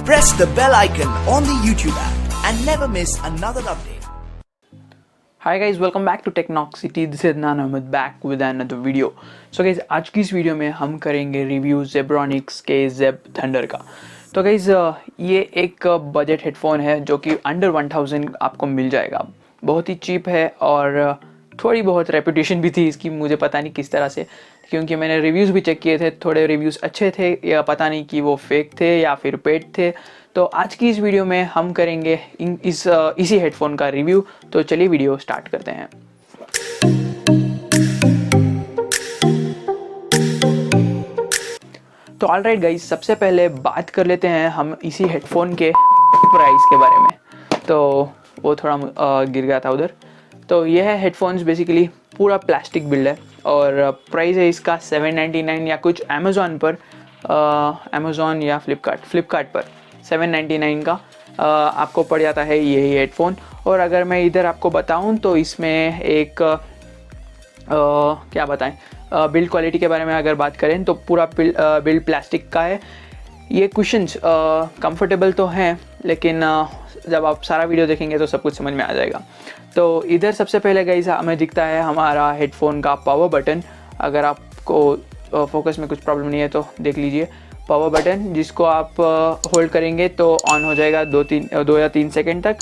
Press the bell icon on the YouTube app and never miss another update. Hi guys, welcome back to Technoxity. This is Adnaan Ahmed back with another video. So guys, आज की इस video में हम करेंगे review Zebronics के Zeb Thunder का. तो guys ये एक बजट हेडफोन है जो कि अंडर 1000 आपको मिल जाएगा. बहुत ही चीप है और थोड़ी बहुत रेपुटेशन भी थी इसकी, मुझे पता नहीं किस तरह से, क्योंकि मैंने रिव्यूज़ भी चेक किए थे. थोड़े रिव्यूज़ अच्छे थे या पता नहीं कि वो फेक थे या फिर पेड थे. तो आज की इस वीडियो में हम करेंगे इसी हेडफोन का रिव्यू. तो चलिए वीडियो स्टार्ट करते हैं. तो ऑलराइट गाइस, सबसे पहले बात कर लेते हैं हम इसी हेडफोन के प्राइस के बारे में. तो वो थोड़ा गिर गया था उधर. तो यह है हेडफोन्स, बेसिकली पूरा प्लास्टिक बिल्ड है और प्राइस है इसका 799 या कुछ. अमेज़ॉन या फ्लिपकार्ट पर 799 का आपको पड़ जाता है यही हेडफोन. और अगर मैं इधर आपको बताऊं तो इसमें एक क्या बताएं, बिल्ड क्वालिटी के बारे में अगर बात करें तो पूरा बिल्ड प्लास्टिक का है. ये कुशन्स कंफर्टेबल तो हैं, लेकिन जब आप सारा वीडियो देखेंगे तो सब कुछ समझ में आ जाएगा. तो इधर सबसे पहले गाइस हमें दिखता है हमारा हेडफोन का पावर बटन. अगर आपको फोकस में कुछ प्रॉब्लम नहीं है तो देख लीजिए. पावर बटन जिसको आप होल्ड करेंगे तो ऑन हो जाएगा 2 या 3 सेकंड तक.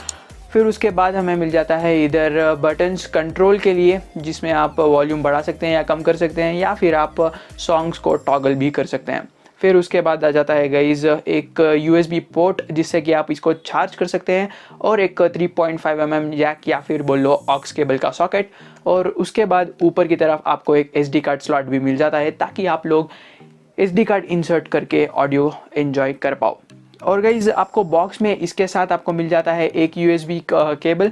फिर उसके बाद हमें मिल जाता है इधर बटन्स कंट्रोल के लिए, जिसमें आप वॉल्यूम बढ़ा सकते हैं या कम कर सकते हैं, या फिर आप सॉन्ग्स को टॉगल भी कर सकते हैं. फिर उसके बाद आ जाता है गाइज एक USB पोर्ट जिससे कि आप इसको चार्ज कर सकते हैं, और एक 3.5 mm जैक या फिर बोल लो ऑक्स केबल का सॉकेट. और उसके बाद ऊपर की तरफ आपको एक SD कार्ड स्लॉट भी मिल जाता है ताकि आप लोग SD कार्ड इंसर्ट करके ऑडियो एंजॉय कर पाओ. और गाइज आपको बॉक्स में इसके साथ आपको मिल जाता है एक USB केबल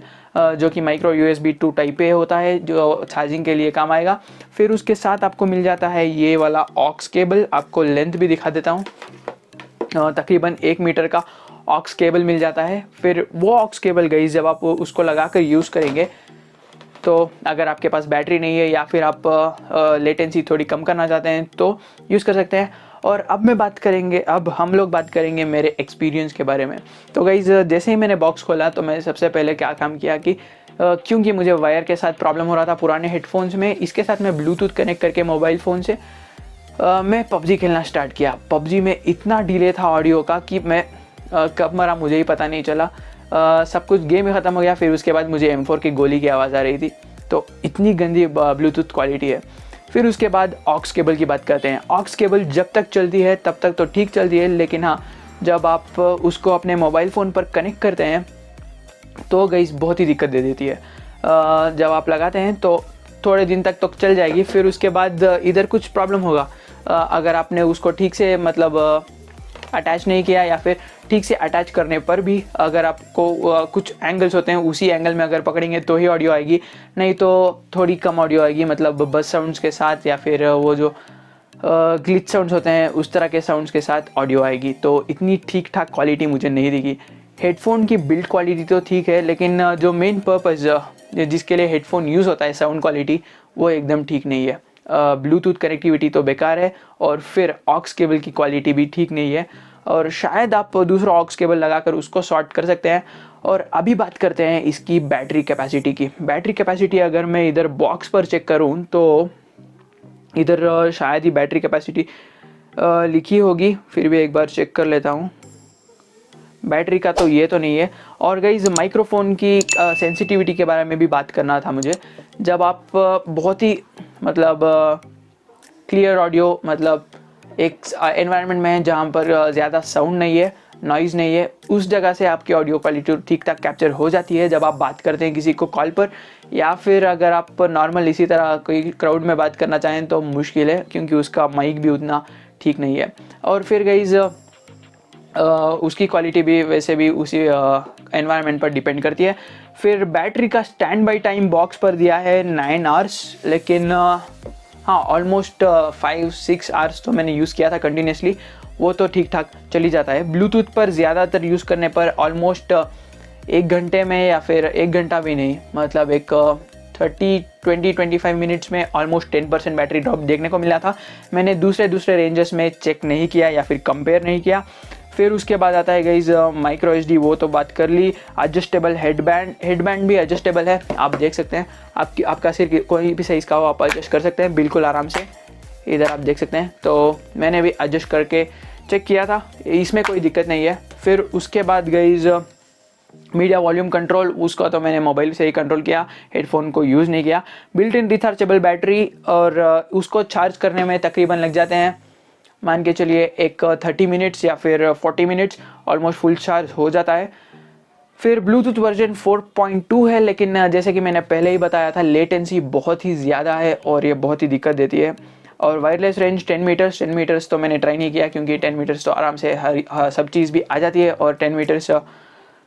जो कि माइक्रो USB 2 टाइप ए होता है, जो चार्जिंग के लिए काम आएगा. फिर उसके साथ आपको मिल जाता है ये वाला ऑक्स केबल. आपको लेंथ भी दिखा देता हूँ, तकरीबन 1 मीटर का ऑक्स केबल मिल जाता है. फिर वो ऑक्स केबल गाइज जब आप उसको लगा कर यूज़ करेंगे तो अगर आपके पास बैटरी नहीं है या फिर आप लेटेंसी थोड़ी कम करना चाहते हैं तो यूज़ कर सकते हैं. और अब हम लोग बात करेंगे मेरे एक्सपीरियंस के बारे में. तो गाइज़ जैसे ही मैंने बॉक्स खोला तो मैं सबसे पहले क्या काम किया कि क्योंकि मुझे वायर के साथ प्रॉब्लम हो रहा था पुराने हेडफोन्स में, इसके साथ मैं ब्लूटूथ कनेक्ट करके मोबाइल फ़ोन से मैं PUBG खेलना स्टार्ट किया. PUBG में इतना डिले था ऑडियो का कि मैं कब मरा मुझे ही पता नहीं चला. सब कुछ गेम ही ख़त्म हो गया. फिर उसके बाद मुझे M4 की गोली की आवाज़ आ रही थी. तो इतनी गंदी ब्लूटूथ क्वालिटी है. फिर उसके बाद ऑक्स केबल की बात करते हैं. ऑक्स केबल जब तक चलती है तब तक तो ठीक चलती है, लेकिन हाँ, जब आप उसको अपने मोबाइल फ़ोन पर कनेक्ट करते हैं तो गाइस बहुत ही दिक्कत दे देती है. जब आप लगाते हैं तो थोड़े दिन तक तो चल जाएगी. फिर उसके बाद इधर कुछ प्रॉब्लम होगा. अगर आपने उसको ठीक से अटैच नहीं किया, या फिर ठीक से अटैच करने पर भी अगर आपको कुछ एंगल्स होते हैं उसी एंगल में अगर पकड़ेंगे तो ही ऑडियो आएगी, नहीं तो थोड़ी कम ऑडियो आएगी. मतलब बस साउंड्स के साथ या फिर वो जो ग्लिच साउंड्स होते हैं उस तरह के साउंड्स के साथ ऑडियो आएगी. तो इतनी ठीक ठाक क्वालिटी मुझे नहीं दिखी. हेडफोन की बिल्ड क्वालिटी तो ठीक है, लेकिन जो मेन पर्पज़ जिसके लिए हेडफोन यूज़ होता है, साउंड क्वालिटी, वो एकदम ठीक नहीं है. ब्लूटूथ कनेक्टिविटी तो बेकार है, और फिर ऑक्स केबल की क्वालिटी भी ठीक नहीं है. और शायद आप दूसरा ऑक्स केबल लगाकर उसको सॉर्ट कर सकते हैं. और अभी बात करते हैं इसकी बैटरी कैपेसिटी की. बैटरी कैपेसिटी अगर मैं इधर बॉक्स पर चेक करूं तो इधर शायद ही बैटरी कैपेसिटी लिखी होगी. फिर भी एक बार चेक कर लेता हूं. बैटरी का तो ये तो नहीं है. और गाइस माइक्रोफोन की सेंसिटिविटी के बारे में भी बात करना था मुझे. जब आप बहुत ही क्लियर ऑडियो, एक एनवायरनमेंट में है जहाँ पर ज़्यादा साउंड नहीं है, नॉइज़ नहीं है, उस जगह से आपकी ऑडियो क्वालिटी ठीक ठाक कैप्चर हो जाती है जब आप बात करते हैं किसी को कॉल पर, या फिर अगर आप नॉर्मल इसी तरह कोई क्राउड में बात करना चाहें तो मुश्किल है, क्योंकि उसका माइक भी उतना ठीक नहीं है. और फिर गाइस उसकी क्वालिटी भी वैसे भी उसी एनवायरनमेंट पर डिपेंड करती है. फिर बैटरी का स्टैंड बाई टाइम बॉक्स पर दिया है 9 आवर्स, लेकिन हाँ ऑलमोस्ट 5-6 आवर्स तो मैंने यूज़ किया था कंटिन्यूसली. वो तो ठीक ठाक चली जाता है. ब्लूटूथ पर ज़्यादातर यूज़ करने पर ऑलमोस्ट 1 घंटे में, या फिर 1 घंटा भी नहीं, एक 20-25 मिनट्स में ऑलमोस्ट 10% बैटरी ड्रॉप देखने को मिला था. मैंने दूसरे रेंजर्स में चेक नहीं किया या फिर कंपेयर नहीं किया. फिर उसके बाद आता है गाइज माइक्रो एसडी, वो तो बात कर ली। एडजस्टेबल हेडबैंड भी एडजस्टेबल है, आप देख सकते हैं। आपका सिर कोई भी साइज़ का हो आप एडजस्ट कर सकते हैं बिल्कुल आराम से, इधर आप देख सकते हैं। तो मैंने भी एडजस्ट करके चेक किया था, इसमें कोई दिक्कत नहीं है। फिर उसके बाद गाइज मीडिया वॉल्यूम कंट्रोल, उसका तो मैंने मोबाइल से ही कंट्रोल किया, हेडफोन को यूज़ नहीं किया। बिल्ट इन रिचार्जेबल बैटरी, और उसको चार्ज करने में तकरीबन लग जाते हैं, मान के चलिए एक 30 मिनट्स या फिर 40 मिनट्स, ऑलमोस्ट फुल चार्ज हो जाता है। फिर ब्लूटूथ वर्जन 4.2 है, लेकिन जैसे कि मैंने पहले ही बताया था लेटेंसी बहुत ही ज़्यादा है और ये बहुत ही दिक्कत देती है। और वायरलेस रेंज 10 मीटर्स तो मैंने ट्राई नहीं किया, क्योंकि 10 मीटर्स तो आराम से सब चीज़ भी आ जाती है और 10 मीटर्स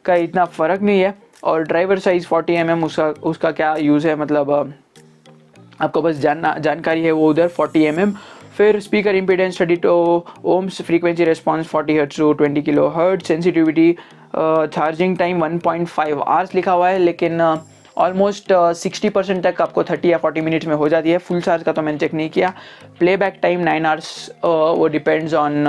का इतना फ़र्क नहीं है। और ड्राइवर साइज़ 40 mm, उसका क्या यूज़ है, मतलब आपको बस जानकारी है वो उधर 40 mm। फिर speaker impedance 32 ohms, frequency response 40 hertz to 20 kilo hertz, sensitivity, charging time 1.5 hours लिखा हुआ है, लेकिन ऑलमोस्ट 60% तक आपको 30 या 40 मिनट्स में हो जाती है। फुल चार्ज का तो मैंने चेक नहीं किया। प्लेबैक टाइम 9 आवर्स, वो डिपेंड्स ऑन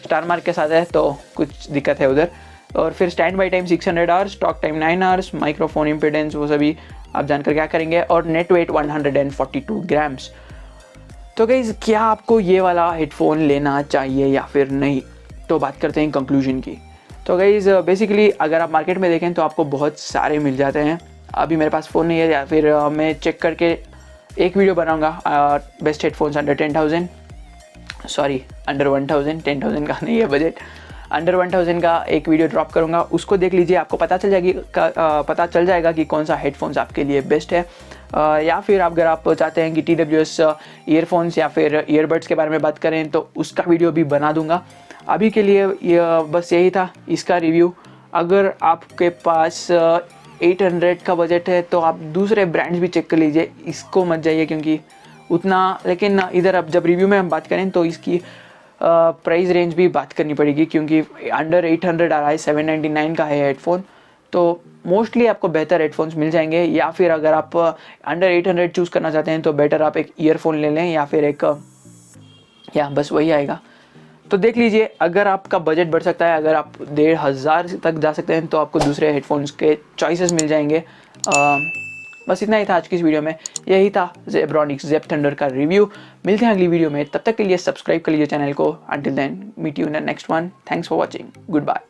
स्टार मार्क के साथ है तो कुछ दिक्कत है उधर। और फिर stand by time 600 hours, talk time 9 hours, microphone impedance वो सभी आप जानकर क्या करेंगे। और नेट वेट 142 ग्राम्स। तो गाइस क्या आपको ये वाला हेडफोन लेना चाहिए या फिर नहीं, तो बात करते हैं कंक्लूजन की। तो गाइस बेसिकली अगर आप मार्केट में देखें तो आपको बहुत सारे मिल जाते हैं। अभी मेरे पास फ़ोन नहीं है, या फिर मैं चेक करके एक वीडियो बनाऊंगा best headphones under 10,000, sorry under 1,000, 10,000 का नहीं है बजट, अंडर 1,000 का एक वीडियो ड्रॉप करूंगा, उसको देख लीजिए, आपको पता चल जाएगा कि कौन सा हेडफोन्स आपके लिए बेस्ट है। या फिर अगर आप चाहते हैं कि TWS ईयरफोन्स या फिर ईयरबड्स के बारे में बात करें तो उसका वीडियो भी बना दूंगा। अभी के लिए बस यही था इसका रिव्यू। अगर आपके पास 800 का बजट है तो आप दूसरे ब्रांड्स भी चेक कर लीजिए, इसको मत जाइए क्योंकि उतना, लेकिन इधर अब जब रिव्यू में हम बात करें तो इसकी प्राइस रेंज भी बात करनी पड़ेगी, क्योंकि अंडर 800 आ रहा है, 799 का है हेडफोन। तो मोस्टली आपको बेहतर हेडफोन्स मिल जाएंगे, या फिर अगर आप अंडर 800 चूज़ करना चाहते हैं तो बेटर आप एक ईयरफोन ले लें, या फिर एक या बस वही आएगा। तो देख लीजिए, अगर आपका बजट बढ़ सकता है, अगर आप 1,500 तक जा सकते हैं तो आपको दूसरे हेडफोन्स के चॉइसेस मिल जाएंगे। बस इतना ही था आज की इस वीडियो में, यही था Zebronics Zeb Thunder का रिव्यू। मिलते हैं अगली वीडियो में, तब तक के लिए सब्सक्राइब कर लीजिए चैनल को। Until then meet you in the next one. Thanks for watching, good bye.